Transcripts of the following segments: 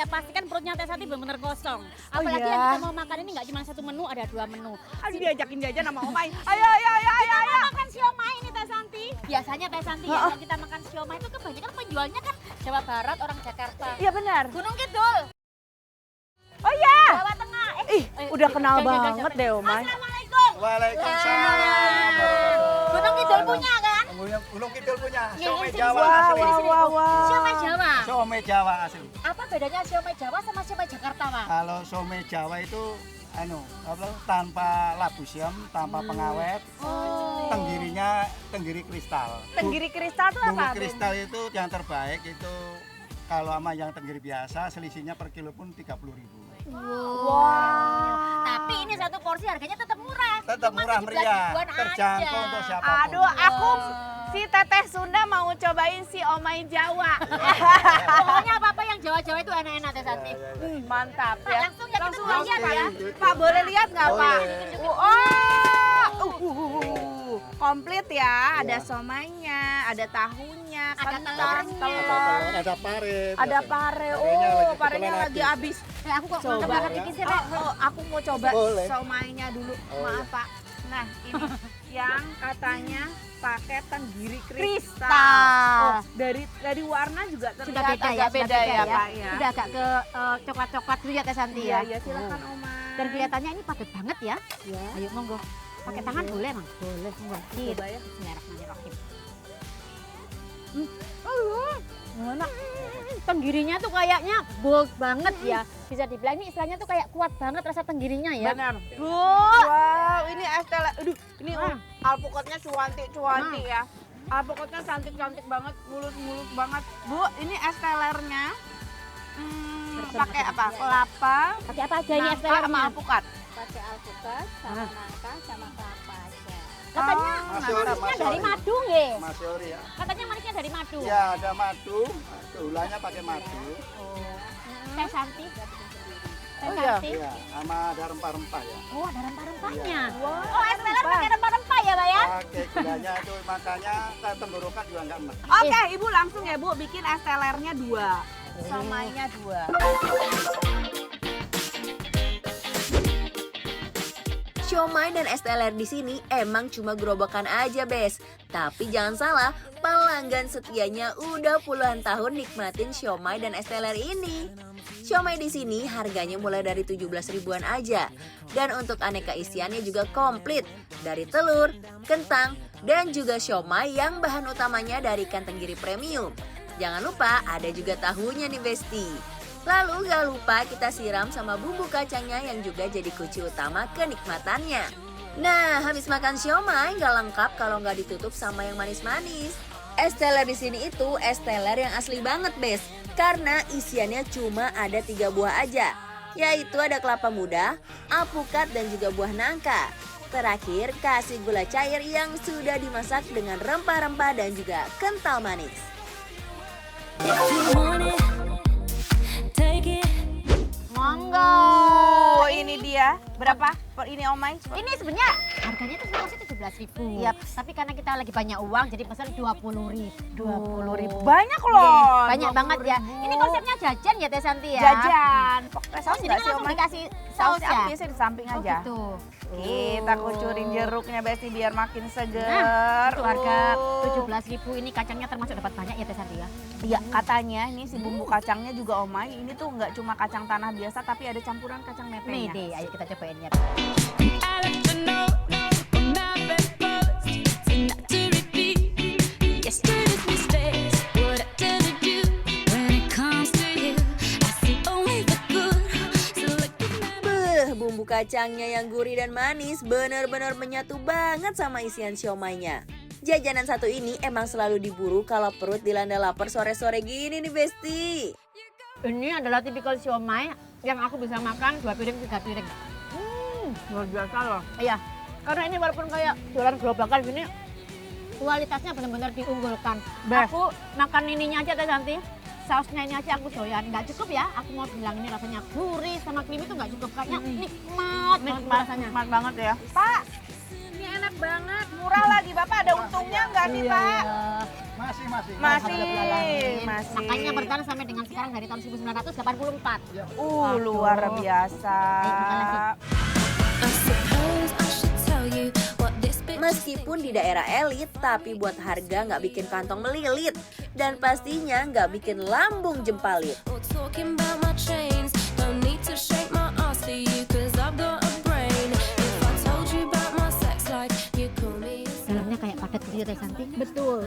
saya pastikan perutnya Teh Santi benar-benar kosong. Apalagi iya? yang kita mau makan ini nggak cuma satu menu, ada 2 menu. Aduh diajakin jajan sama Omai. Ayo. Kita makan siomay ini Teh Santi. Biasanya Teh Santi ya, kalau kita makan siomay itu kebanyakan penjualnya kan Jawa Barat, orang Jakarta. Iya benar. Gunung Kidul, Oh iya. Jawa Tengah. Udah kenal jangan, banget deh Omai. Assalamualaikum. Waalaikumsalam. Gunung Kidul punya kan? Gunung Kidul punya. Iya, Siomay sini, Jawa sini. asli. Wah. Siomay Jawa. Siomay Jawa asli. Apa bedanya siomay Jawa sama siomay Jakarta, Pak? Kalau siomay Jawa itu tanpa labu siam, tanpa pengawet. Oh. Tenggiri kristal. Tenggiri kristal tuh Bumbu apa? kristal itu yang terbaik itu kalau sama yang tenggiri biasa selisihnya per kilo pun 30.000. Wow. Tapi ini satu porsi harganya tetap murah. Tetap Cuma murah 17 meriah, ribuan terjangkau aja. untuk siapapun. Aduh, aku si Teteh Sunda mau cobain si Omai Jawa. Pokoknya apa-apa yang Jawa-Jawa itu enak-enak Teh Santi. Mantap Pak, ya. langsung ya kita Langsung mau lihat ya. Pak boleh lihat nggak Pak? Boleh. Komplit ya. Ada Iya. somainya, ada tahunya, Ada kentang, telurnya. telur, Ada pare. ada biasanya. pare. Parenya lagi Parenya kebetulan lagi habis. habis. Aku kok Coba coba ya. dikit sih, Pak. Aku mau coba Boleh. somainya dulu. Oh, Maaf Pak. Nah ini yang katanya pakai tenggiri kristal. Kristal. Oh, dari warna juga Sudah terlihat beda ya, agak beda ya Pak ya. Sudah agak ke coklat-coklat dulu ya Teh Santi Iya, ya. iya silakan Oma. Dan kelihatannya ini padat banget ya. Ya. Ayo monggo. Pakai tangan boleh, Mang? Boleh, monggo. Coba ya. Bismillahirrahmanirrahim. Gimana? Tenggirinya tuh kayaknya bold banget ya. Bisa dibilang ini istilahnya tuh kayak kuat banget rasa tenggirinya ya. Benar. Wow, ini es teh. Aduh, ini Nah. alpukatnya cuanti ya. Alpukatnya cantik-cantik banget, mulus-mulus banget. Bu, ini es telernya. Pakai apa? Kelapa, Pakai apa aja ini es nangka sama telernya? alpukat. Pakai alpukat sama nangka sama kelapa aja. Katanya Masih ori, manisnya masih dari ori. madu nggih. Masih ori ya. Katanya manisnya dari madu. Ya ada madu, gulanya pakai madu. Teh Santi. Teh Oh, iya. Santi. Iya, sama ada rempah-rempah ya. Oh, ada rempah-rempahnya. Wow, Oh, es teler pakai rempah-rempah ya, Pak ya? Pakai gulanya itu makanya tenggorokan juga enggak enak. Oke, Ibu langsung ya Bu, bikin es telernya 2. Somainya 2. Siomay dan es teler di sini emang cuma gerobakan aja, Bes. Tapi jangan salah, pelanggan setianya udah puluhan tahun nikmatin siomay dan es teler ini. Siomay di sini harganya mulai dari 17 ribuan aja. Dan untuk aneka isiannya juga komplit. Dari telur, kentang, dan juga siomay yang bahan utamanya dari ikan tenggiri premium. Jangan lupa ada juga tahunya nih, Besti. Lalu gak lupa kita siram sama bumbu kacangnya yang juga jadi kunci utama kenikmatannya. Nah, habis makan siomay gak lengkap kalau nggak ditutup sama yang manis-manis. Es teler di sini itu es teler yang asli banget, Bes. Karena isiannya cuma ada 3 buah aja. Yaitu ada kelapa muda, alpukat, dan juga buah nangka. Terakhir, kasih gula cair yang sudah dimasak dengan rempah-rempah dan juga kental manis. Monggo. Oh, ini dia. Berapa? Per ini Omai? Ini sebenarnya harganya tuh sebenarnya 17.000. Yap. Tapi karena kita lagi banyak uang jadi pesan 20.000. 20.000. Banyak loh. Banyak banget ya. Ini konsepnya jajan ya Teh Santi ya. Jajan. Pakai saus Jadi nggak kan sih langsung Omai? dikasih saus Sausnya ya. aku biasanya di samping Oh aja. gitu. Kita kucurin jeruknya Besti biar makin seger. Nah, itu harga Uh. 17.000 ini kacangnya termasuk dapat banyak ya Teh Santi ya. Iya, katanya ini si bumbu kacangnya juga Omai. Ini tuh nggak cuma kacang tanah biasa tapi ada campuran kacang Nih metenya. deh, ayo kita cobain ya. Beuh, bumbu kacangnya yang gurih dan manis benar-benar menyatu banget sama isian siomaynya. Jajanan satu ini emang selalu diburu kalau perut dilanda lapar sore-sore gini nih, Besti. Ini adalah tipikal siomay yang aku bisa makan 2 piring 3 piring. Luar biasa loh. Iya, karena ini walaupun kayak jualan gerobakan gini, kualitasnya benar-benar diunggulkan. Best. Aku makan ininya aja Teh Santi, sausnya ini aja aku doyan. Nggak cukup ya, aku mau bilang ini rasanya gurih sama creamy itu nggak cukup. Kayaknya nikmat banget rasanya. Nikmat banget ya. Pak, ini enak banget. Murah lagi. Bapak ada untungnya nggak sih Iya, Pak? iya. Masih. Masih. Makanya bertahan sampai dengan sekarang dari tahun 1984. Luar biasa. Meskipun di daerah elit, tapi buat harga nggak bikin kantong melilit. Dan pastinya nggak bikin lambung jempalit. Dalamnya kayak padat gitu ya Teh Santi. Betul.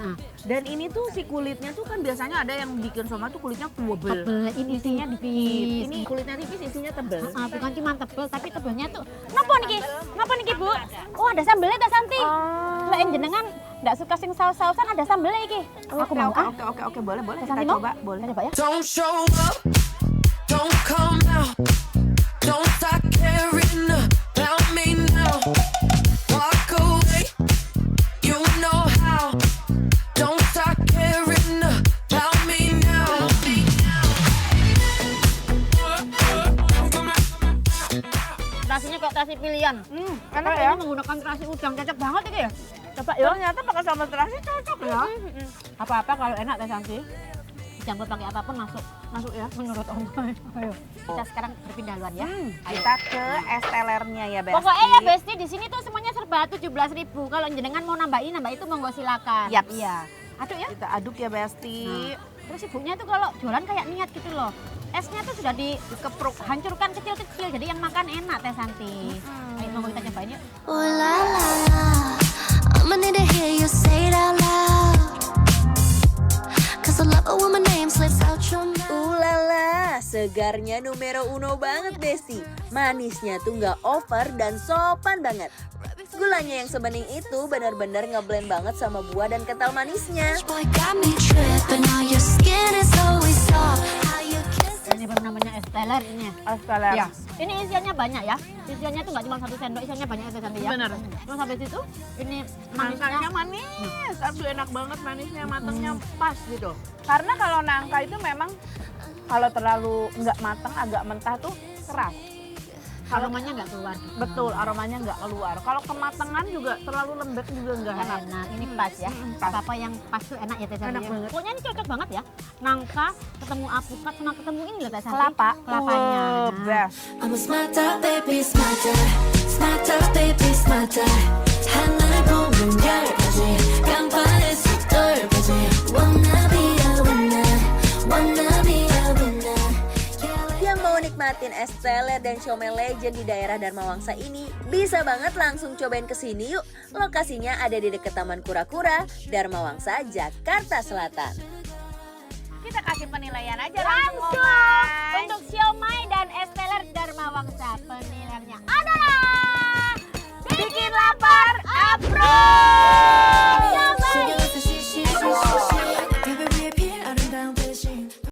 Dan ini tuh si kulitnya tuh kan biasanya ada yang bikin somai tuh kulitnya tebel. Tebel, ini Isinya tipis. Ini Ini kulitnya tipis, isinya tebel. bukan cuma tebel, tapi tebelnya tuh. Napa niki Bu? Oh ada sambelnya Teh Santi. Lah jenengan nggak suka sing saus-sausan ada sambelnya iki. Aku mau Oke, boleh Teh kita Santi mau? coba, boleh. Kita coba ya. Don't show up, don't come out, don't start caring about me now. Walk away, you know how. Don't start caring about me now. Terasinya kok terasi pilihan. Enak Tapi ya. ini menggunakan terasi udang, cocok banget ini ya. Coba ya. Ternyata pakai sambal terasi cocok ya. Apa-apa kalau enak Teh Santi. Campur pakai apapun masuk ya menurut Om. Ayo. Kita sekarang berpindah haluan ya. Kita ke es telernya ya, Besti. Pokoknya ya Besti di sini tuh semuanya serba 17.000. Kalau jenengan mau nambah itu monggo silakan. Yap. Iya. Aduk ya. Kita aduk ya, Besti. Terus ibunya tuh kalau jualan kayak niat gitu loh. Esnya tuh sudah dikepruk, hancurkan kecil-kecil jadi yang makan enak Teh Santi. Ayo monggo kita cobain yuk. Oh la la la, I'ma need to hear you say it out loud. Cause I love it when my name slips out your mouth. Ulala, segarnya numero uno banget Besti. Manisnya tuh nggak over dan sopan banget. Gulanya yang sebening itu benar-benar ngeblend banget sama buah dan kental manisnya. Boy got me tripping, how your skin is always soft. How you kiss Ini baru namanya es teler ini. Es teler. Ya. Ini isiannya banyak ya. Isiannya tuh nggak cuma 1 sendok, isiannya banyak Teh Santi ya. Bener. Terus habis itu ini Nangkanya manisnya manis, aduh enak banget manisnya, matangnya pas gitu. Karena kalau nangka itu memang kalau terlalu nggak matang, agak mentah tuh keras. aromanya nggak keluar. Betul, aromanya nggak keluar. Kalau kematangan juga terlalu lembek juga nggak enak. Nah, ini pas ya. pas. Apa yang pas tuh enak ya Teh Santi. Enak ya. banget. Pokoknya ini cocok banget ya. Nangka ketemu apukat sama ketemu ini loh Teh Santi. Kelapa, Kelapanya. best. I'm a smarter, baby, smarter. Smarter, baby, smarter. 하늘 보면 열받지. 깜빡이 속 돌아버지. Wanna be a winner. Wanna be a winner. Yang mau nikmatin es teler dan siomay legend di daerah Dharma Wangsa ini, bisa banget langsung cobain kesini yuk. Lokasinya ada di dekat Taman Kura-Kura, Dharma Wangsa, Jakarta Selatan. Kita kasih penilaian aja Langsung Omay. untuk siomay